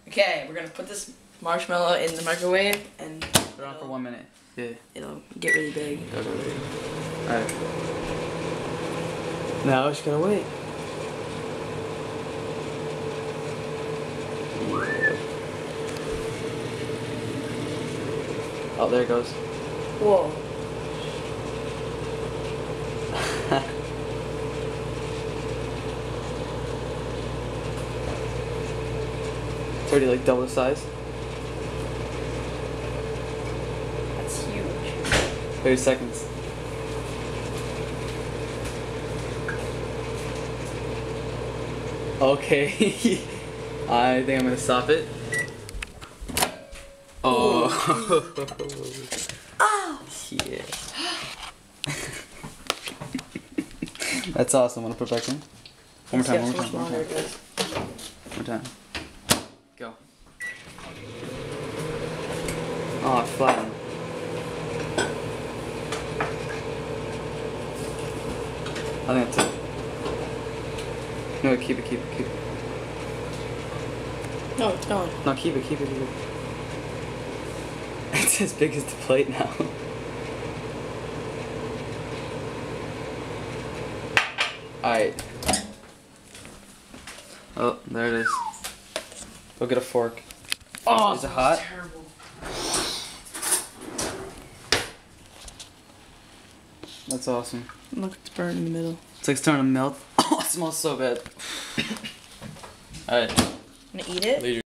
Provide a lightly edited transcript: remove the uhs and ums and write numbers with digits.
Okay, we're gonna put this marshmallow in the microwave and put it on for 1 minute. Yeah. It'll get really big. Alright. Now I just gotta wait. Oh, there it goes. Whoa. It's already like double the size. That's huge. 30 seconds. Okay. I think I'm gonna stop it. Oh. Oh. Yeah. That's awesome. Want to put it back in? One more time. One more time. One more time. Go. Oh, it's flattened. I think that's it. No, keep it. No, it's gone. No, keep it. It's as big as the plate now. Alright. Oh, there it is. Go get a fork. Oh, is it hot? Terrible. That's awesome. Look, it's burnt in the middle. It's like starting to melt. Oh, it smells so bad. Alright. Gonna eat it?